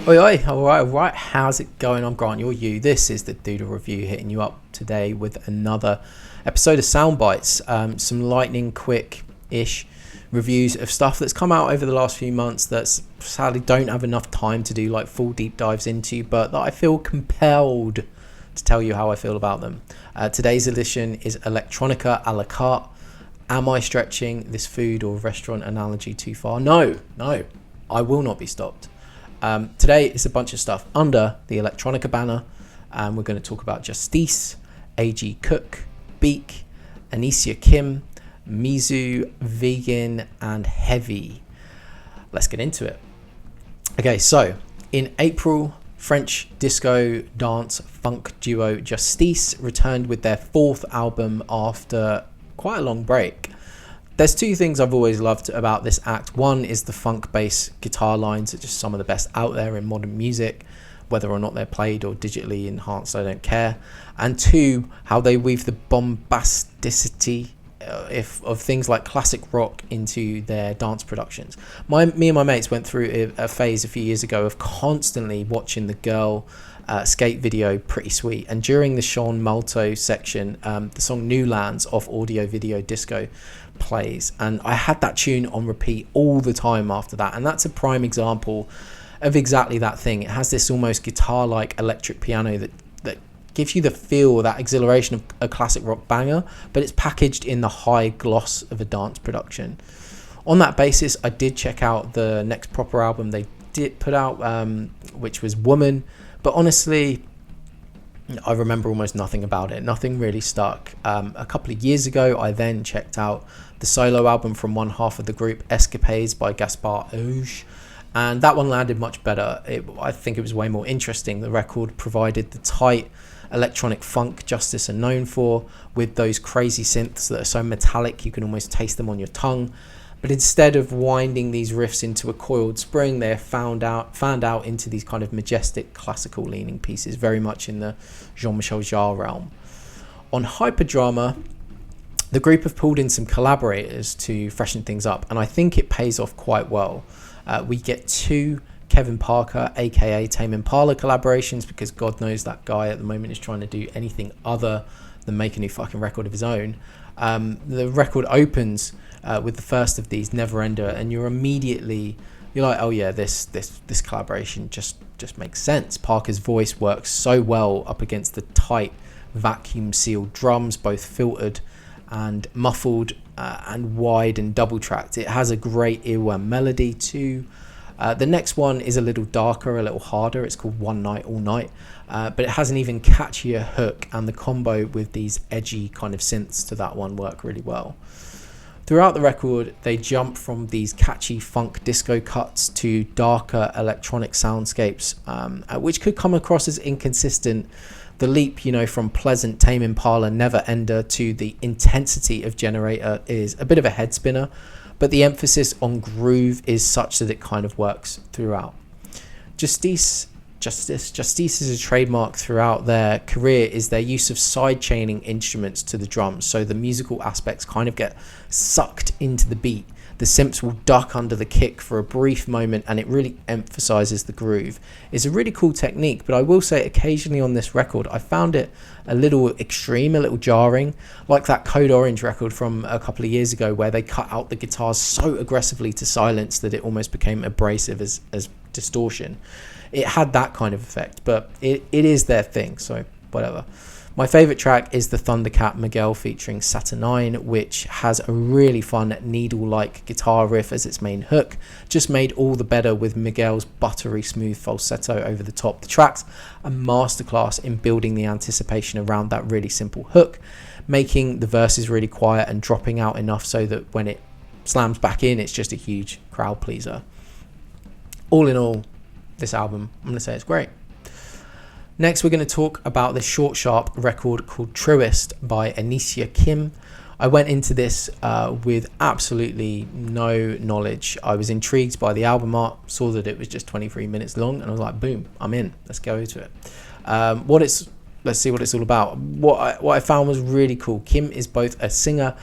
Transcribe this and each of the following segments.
Oi, oi, alright, how's it going? I'm Grant, you're you. This is the Doodle Review, hitting you up today with another episode of Soundbites. Some lightning quick-ish reviews of stuff that's come out over the last few months that sadly don't have enough time to do like full deep dives into, but that I feel compelled to tell you how I feel about them. Today's edition is Electronica a la carte. Am I stretching this food or restaurant analogy too far? No, I will not be stopped. Today is a bunch of stuff under the Electronica banner, and we're going to talk about Justice, A.G. Cook, Beak, Anicia Kim, Mizu, Vegyn, and Heavy. Let's get into it. Okay, so in April, French disco dance funk duo Justice returned with their fourth album after quite a long break. There's two things I've always loved about this act. One is the funk bass guitar lines are just some of the best out there in modern music, whether or not they're played or digitally enhanced, I don't care. And two, how they weave the bombasticity of things like classic rock into their dance productions. Me and my mates went through a phase a few years ago of constantly watching the girl skate video Pretty Sweet, and during the Sean Malto section, the song New Lands off Audio Video Disco plays, and I had that tune on repeat all the time after that, and that's a prime example of exactly that thing. It has this almost guitar-like electric piano that gives you the feel, that exhilaration of a classic rock banger, but it's packaged in the high gloss of a dance production. On that basis, I did check out the next proper album they did put out, which was Woman, but honestly, I remember almost nothing about it. Nothing really stuck. A couple of years ago, I then checked out the solo album from one half of the group, Escapades by Gaspard Auge, and that one landed much better. I think it was way more interesting. The record provided the tight electronic funk Justice are known for, with those crazy synths that are so metallic you can almost taste them on your tongue. But instead of winding these riffs into a coiled spring, they're fanned out into these kind of majestic classical leaning pieces, very much in the Jean-Michel Jarre realm. On Hyperdrama, the group have pulled in some collaborators to freshen things up, and I think it pays off quite well. We get two Kevin Parker, aka Tame Impala collaborations, because God knows that guy at the moment is trying to do anything other than make a new fucking record of his own. The record opens with the first of these, Never Ender, and you're like, oh yeah, this collaboration just makes sense. Parker's voice works so well up against the tight vacuum sealed drums, both filtered and muffled, and wide and double tracked. It has a great earworm melody too. The next one is a little darker, a little harder. It's called One Night All Night, but it has an even catchier hook, and the combo with these edgy kind of synths to that one work really well. Throughout the record, they jump from these catchy funk disco cuts to darker electronic soundscapes, which could come across as inconsistent. The leap, from pleasant Tame Impala Never Ender to the intensity of Generator is a bit of a head spinner, but the emphasis on groove is such that it kind of works throughout. Justice is a trademark throughout their career is their use of side chaining instruments to the drums, so the musical aspects kind of get sucked into the beat. The synths will duck under the kick for a brief moment, and it really emphasizes the groove. It's a really cool technique, but I will say occasionally on this record I found it a little extreme, a little jarring, like that Code Orange record from a couple of years ago where they cut out the guitars so aggressively to silence that it almost became abrasive as distortion. It had that kind of effect, but it is their thing, so whatever. My favourite track is the Thundercat Miguel featuring Saturnine, which has a really fun needle-like guitar riff as its main hook, just made all the better with Miguel's buttery smooth falsetto over the top. The track's a masterclass in building the anticipation around that really simple hook, making the verses really quiet and dropping out enough so that when it slams back in, it's just a huge crowd pleaser. All in all, this album, I'm going to say it's great. Next, we're going to talk about the short, sharp record called Truest by Anicia Kim. I went into this with absolutely no knowledge. I was intrigued by the album art, saw that it was just 23 minutes long, and I was like, boom, I'm in. Let's go to it. Let's see what it's all about. What I found was really cool. Kim is both a singer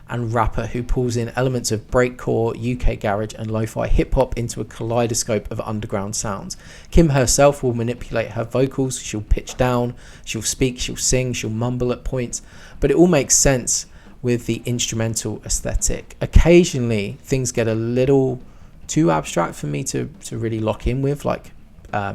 and rapper who pulls in elements of breakcore, UK garage and lo-fi hip-hop into a kaleidoscope of underground sounds. Kim herself will manipulate her vocals, she'll pitch down, she'll speak, she'll sing, she'll mumble at points, but it all makes sense with the instrumental aesthetic. Occasionally things get a little too abstract for me to really lock in with, like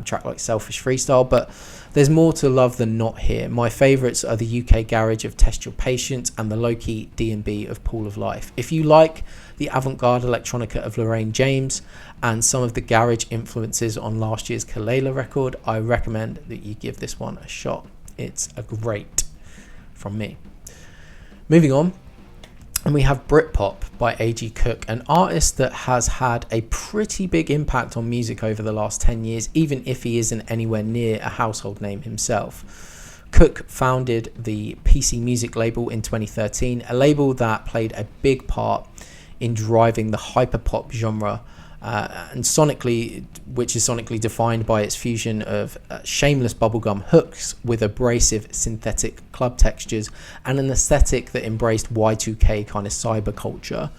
track like Selfish Freestyle, but there's more to love than not here. My favourites are the UK garage of Test Your Patience and the low-key D&B of Pool of Life. If you like the avant-garde electronica of Lorraine James and some of the garage influences on last year's Kalela record, I recommend that you give this one a shot. It's a great from me. Moving on, and we have Britpop by A.G. Cook, an artist that has had a pretty big impact on music over the last 10 years, even if he isn't anywhere near a household name himself. Cook founded the PC Music label in 2013, a label that played a big part in driving the hyperpop genre, and sonically, which is sonically defined by its fusion of shameless bubblegum hooks with abrasive synthetic club textures and an aesthetic that embraced Y2K kind of cyber culture.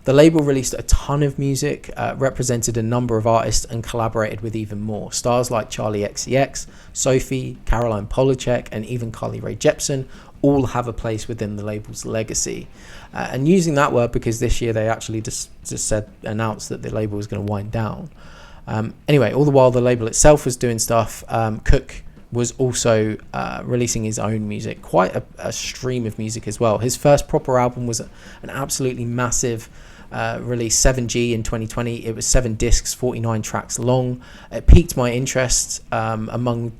The label released a ton of music, represented a number of artists and collaborated with even more. Stars like Charlie XCX, Sophie, Caroline Polachek and even Carly Rae Jepsen all have a place within the label's legacy. And using that word because this year they actually just announced that the label was going to wind down. Anyway, all the while the label itself was doing stuff, Cook was also releasing his own music, quite a stream of music as well. His first proper album was an absolutely massive release, 7G in 2020. It was 7 discs, 49 tracks long. It piqued my interest among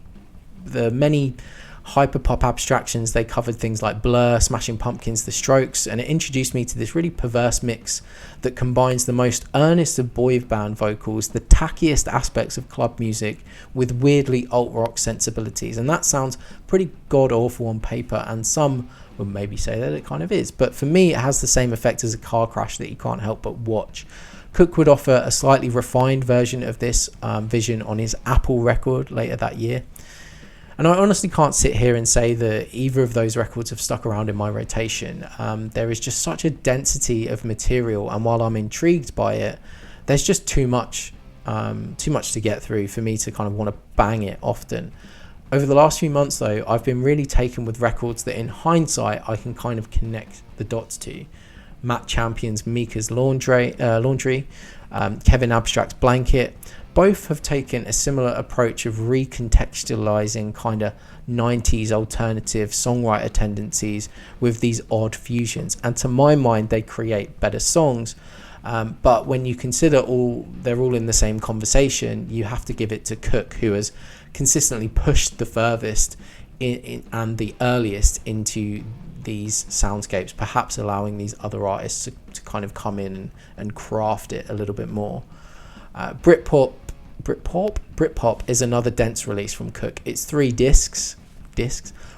the many hyperpop abstractions. They covered things like Blur, Smashing Pumpkins, The Strokes, and it introduced me to this really perverse mix that combines the most earnest of boy band vocals, the tackiest aspects of club music, with weirdly alt-rock sensibilities. And that sounds pretty god-awful on paper, and some would maybe say that it kind of is, but for me it has the same effect as a car crash that you can't help but watch. Cook would offer a slightly refined version of this vision on his Apple record later that year. And I honestly can't sit here and say that either of those records have stuck around in my rotation. There is just such a density of material, and while I'm intrigued by it, there's just too much to get through for me to kind of want to bang it often. Over the last few months though, I've been really taken with records that in hindsight I can kind of connect the dots to. Matt Champion's Mika's Laundry, Kevin Abstract's Blanket. Both have taken a similar approach of recontextualizing kind of 90s alternative songwriter tendencies with these odd fusions, and to my mind they create better songs, but when you consider they're all in the same conversation, you have to give it to Cook, who has consistently pushed the furthest and the earliest into these soundscapes, perhaps allowing these other artists to kind of come in and craft it a little bit more. Britpop is another dense release from Cook. It's 3 discs,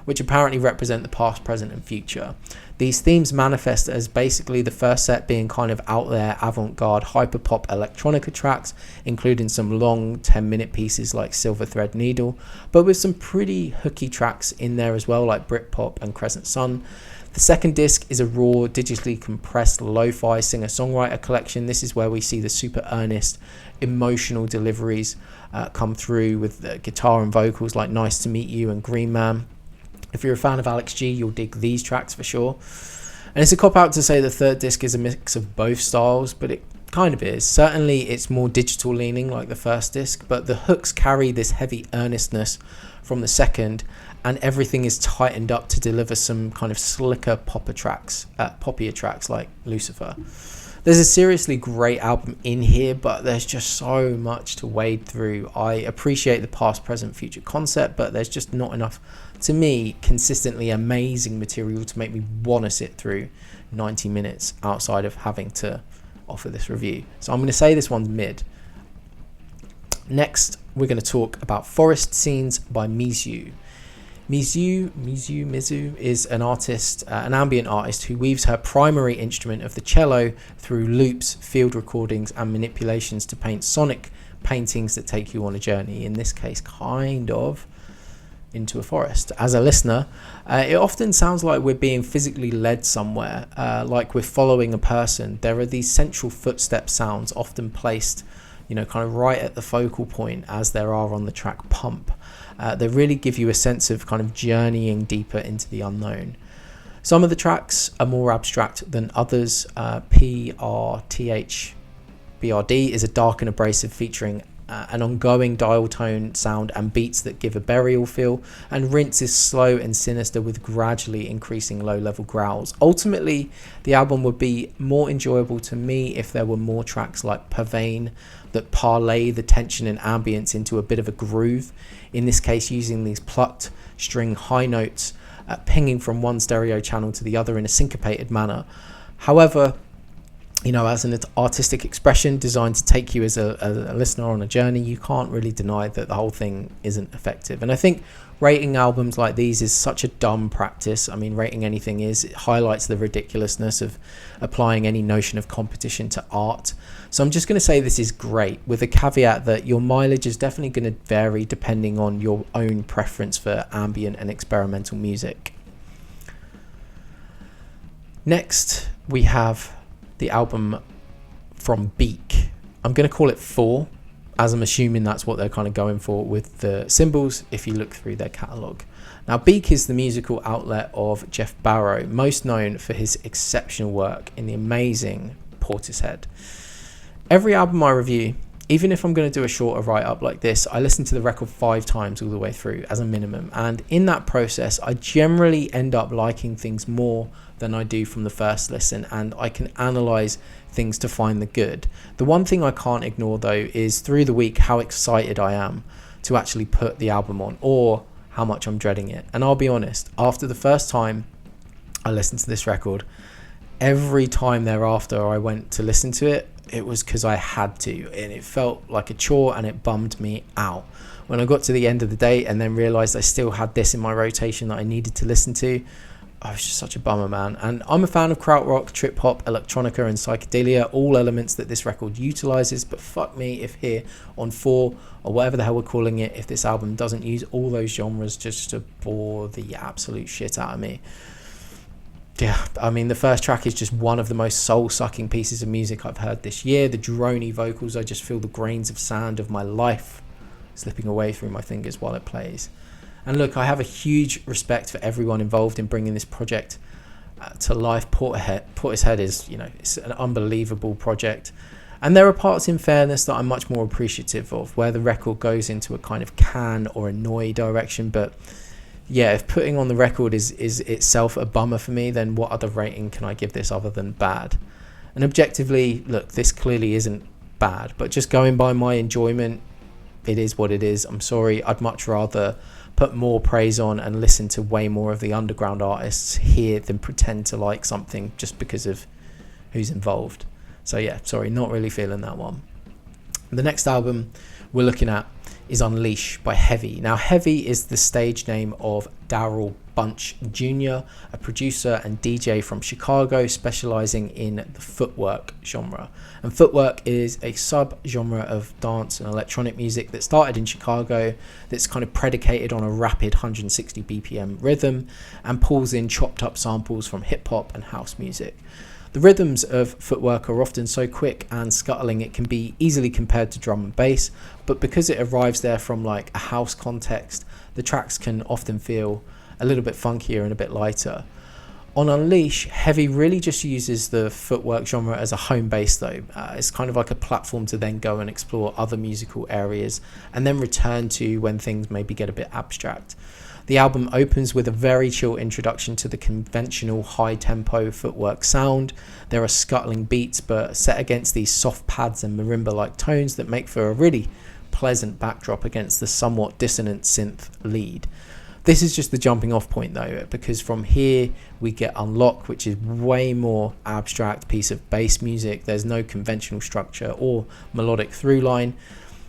which apparently represent the past, present and future. These themes manifest as basically the first set being kind of out there avant-garde hyperpop electronica tracks, including some long 10-minute pieces like Silver Thread Needle, but with some pretty hooky tracks in there as well, like Britpop and Crescent Sun. The second disc is a raw, digitally compressed lo-fi singer-songwriter collection. This is where we see the super earnest, emotional deliveries come through with guitar and vocals like Nice to Meet You and Green Man. If you're a fan of Alex G, you'll dig these tracks for sure. And it's a cop-out to say the third disc is a mix of both styles, but it kind of is. Certainly it's more digital leaning like the first disc, but the hooks carry this heavy earnestness from the second, and everything is tightened up to deliver some kind of slicker poppier tracks like Lucifer. There's a seriously great album in here, but there's just so much to wade through. I appreciate the past, present, future concept, but there's just not enough, to me, consistently amazing material to make me want to sit through 90 minutes outside of having to offer this review. So I'm going to say this one's mid. Next, we're going to talk about Forest Scenes by Mizu. Mizu is an artist, an ambient artist who weaves her primary instrument of the cello through loops, field recordings and manipulations to paint sonic paintings that take you on a journey. In this case, kind of into a forest. As a listener, it often sounds like we're being physically led somewhere, like we're following a person. There are these central footstep sounds often placed, kind of right at the focal point, as there are on the track Pump. They really give you a sense of kind of journeying deeper into the unknown. Some of the tracks are more abstract than others. PRTHBRD is a dark and abrasive, featuring an ongoing dial tone sound and beats that give a burial feel, and Rinse is slow and sinister with gradually increasing low-level growls. Ultimately, the album would be more enjoyable to me if there were more tracks like Vegyn that parlay the tension and ambience into a bit of a groove, in this case using these plucked string high notes pinging from one stereo channel to the other in a syncopated manner. However, as an artistic expression designed to take you as a listener on a journey, you can't really deny that the whole thing isn't effective. And I think rating albums like these is such a dumb practice. I mean, rating anything it highlights the ridiculousness of applying any notion of competition to art. So I'm just going to say this is great, with a caveat that your mileage is definitely going to vary depending on your own preference for ambient and experimental music. Next, we have the album from Beak. I'm going to call it 4, as I'm assuming that's what they're kind of going for with the symbols if you look through their catalogue. Now, Beak is the musical outlet of Jeff Barrow, most known for his exceptional work in the amazing Portishead. Every album I review, even if I'm going to do a shorter write-up like this, I listen to the record 5 times all the way through as a minimum, and in that process I generally end up liking things more than I do from the first listen, and I can analyse things to find the good. The one thing I can't ignore though is through the week how excited I am to actually put the album on, or how much I'm dreading it. And I'll be honest, after the first time I listened to this record, every time thereafter I went to listen to it, it was because I had to, and it felt like a chore and it bummed me out. When I got to the end of the day and then realised I still had this in my rotation that I needed to listen to, I was just such a bummer, man. And I'm a fan of krautrock, trip hop, electronica and psychedelia, all elements that this record utilises, but fuck me if here on 4, or whatever the hell we're calling it, if this album doesn't use all those genres just to bore the absolute shit out of me. Yeah, I mean, the first track is just one of the most soul-sucking pieces of music I've heard this year. The drony vocals, I just feel the grains of sand of my life slipping away through my fingers while it plays. And look, I have a huge respect for everyone involved in bringing this project to life. Portishead is, it's an unbelievable project. And there are parts, in fairness, that I'm much more appreciative of, where the record goes into a kind of can or annoy direction. But yeah, if putting on the record is itself a bummer for me, then what other rating can I give this other than bad? And objectively, look, this clearly isn't bad, but just going by my enjoyment, it is what it is. I'm sorry, I'd much rather put more praise on and listen to way more of the underground artists here than pretend to like something just because of who's involved. So yeah, sorry, not really feeling that one. The next album we're looking at is Unleash by Heavy. Now, Heavy is the stage name of Darryl Bunch Jr., a producer and DJ from Chicago specializing in the footwork genre. And footwork is a sub-genre of dance and electronic music that started in Chicago, that's kind of predicated on a rapid 160 BPM rhythm and pulls in chopped up samples from hip-hop and house music. The rhythms of footwork are often so quick and scuttling it can be easily compared to drum and bass, but because it arrives there from like a house context, the tracks can often feel a little bit funkier and a bit lighter. On Unleash, Heavy really just uses the footwork genre as a home base though. It's kind of like a platform to then go and explore other musical areas and then return to when things maybe get a bit abstract. The album opens with a very chill introduction to the conventional high-tempo footwork sound. There are scuttling beats, but set against these soft pads and marimba-like tones that make for a really pleasant backdrop against the somewhat dissonant synth lead. This is just the jumping off point though, because from here we get Unlock, which is way more abstract piece of bass music. There's no conventional structure or melodic through line.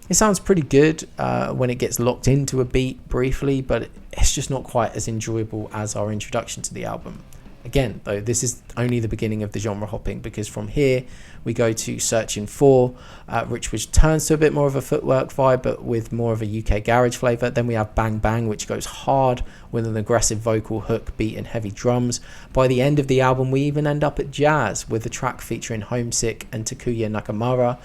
It sounds pretty good when it gets locked into a beat briefly, but it's just not quite as enjoyable as our introduction to the album. Again, though, this is only the beginning of the genre hopping, because from here we go to Searching For, which turns to a bit more of a footwork vibe, but with more of a UK garage flavour. Then we have Bang Bang, which goes hard with an aggressive vocal hook, beat and heavy drums. By the end of the album, we even end up at jazz with a track featuring Homesick and Takuya Nakamura.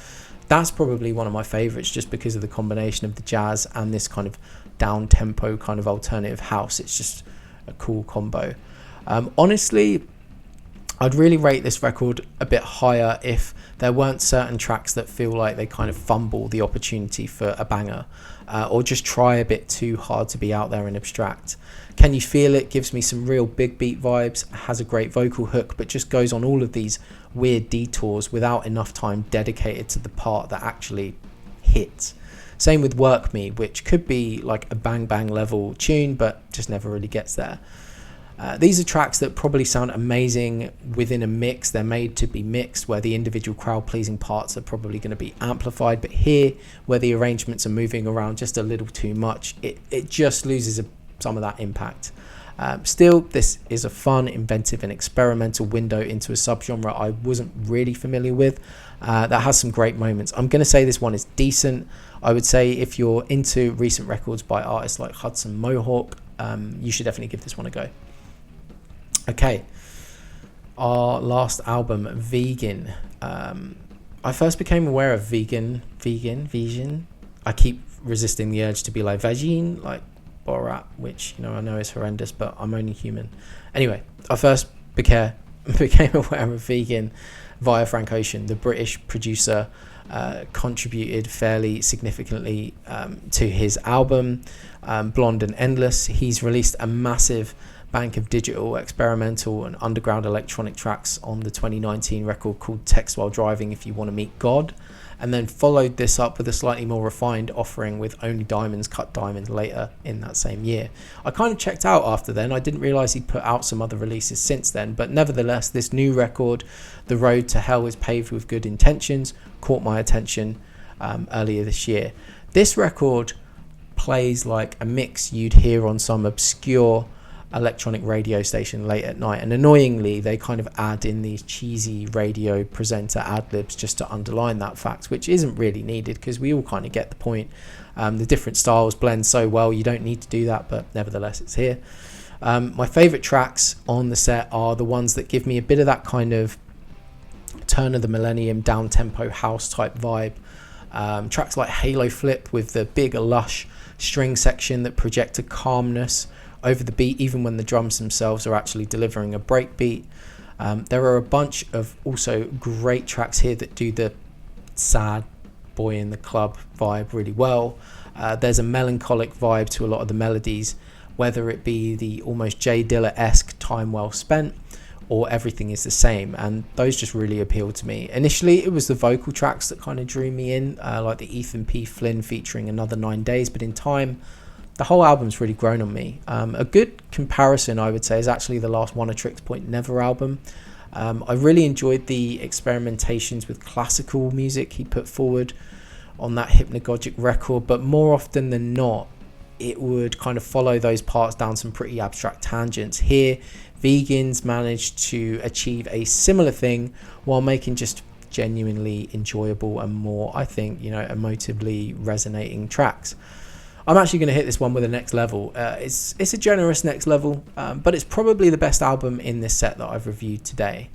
That's probably one of my favourites, just because of the combination of the jazz and this kind of down-tempo kind of alternative house. It's just a cool combo. Honestly, I'd really rate this record a bit higher if there weren't certain tracks that feel like they kind of fumble the opportunity for a banger, or just try a bit too hard to be out there and abstract. Can You Feel It gives me some real big beat vibes, has a great vocal hook, but just goes on all of these weird detours without enough time dedicated to the part that actually hits. Same with Work Me, which could be like a Bang Bang level tune, but just never really gets there. These are tracks that probably sound amazing within a mix. They're made to be mixed, where the individual crowd-pleasing parts are probably going to be amplified. But here, where the arrangements are moving around just a little too much, it just loses some of that impact. Still, this is a fun, inventive and experimental window into a subgenre I wasn't really familiar with, that has some great moments. I'm going to say this one is decent. I would say if you're into recent records by artists like Hudson Mohawk, you should definitely give this one a go. Okay, our last album, Vegyn. I first became aware of Vegyn. I keep resisting the urge to be like Vegyn, like Borat, which, you know, I know is horrendous, but I'm only human. Anyway, I first became aware of Vegyn via Frank Ocean. The British producer contributed fairly significantly to his album, Blonde and Endless. He's released a massive bank of digital, experimental and underground electronic tracks on the 2019 record called Text While Driving If You Want to Meet God, and then followed this up with a slightly more refined offering with Only Diamonds Cut Diamonds later in that same year. I kind of checked out after then. I didn't realise he'd put out some other releases since then, but nevertheless, this new record, The Road to Hell is Paved with Good Intentions, caught my attention earlier this year. This record plays like a mix you'd hear on some obscure electronic radio station late at night, and annoyingly they kind of add in these cheesy radio presenter ad-libs just to underline that fact, which isn't really needed because we all kind of get the point. The different styles blend so well, you don't need to do that, but nevertheless it's here. My favourite tracks on the set are the ones that give me a bit of that kind of turn of the millennium down-tempo house type vibe. Tracks like Halo Flip with the big lush string section that project a calmness over the beat, even when the drums themselves are actually delivering a break beat. There are a bunch of also great tracks here that do the sad boy in the club vibe really well. There's a melancholic vibe to a lot of the melodies, whether it be the almost Jay Dilla-esque Time Well Spent or Everything Is the Same, and those just really appealed to me. Initially it was the vocal tracks that kind of drew me in, like the Ethan P. Flynn featuring Another 9 Days, but in time the whole album's really grown on me. A good comparison, I would say, is actually the last One A Tricks Point Never album. I really enjoyed the experimentations with classical music he put forward on that hypnagogic record, but more often than not, it would kind of follow those parts down some pretty abstract tangents. Here, Vegyn's managed to achieve a similar thing while making just genuinely enjoyable and more, I think, emotively resonating tracks. I'm actually going to hit this one with a next level. It's a generous next level, but it's probably the best album in this set that I've reviewed today.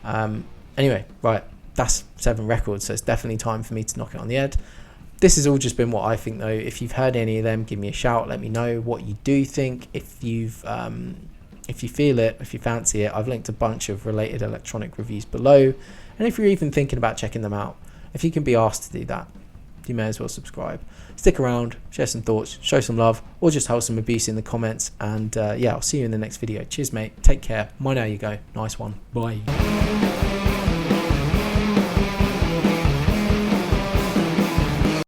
Anyway, right, that's 7 records, so it's definitely time for me to knock it on the head. This has all just been what I think, though. If you've heard any of them, give me a shout. Let me know what you do think. If you feel it, if you fancy it, I've linked a bunch of related electronic reviews below. And if you're even thinking about checking them out, if you can be asked to do that, you may as well subscribe. Stick around, share some thoughts, show some love, or just hold some abuse in the comments. And yeah, I'll see you in the next video. Cheers, mate. Take care. Mine, how you go. Nice one. Bye.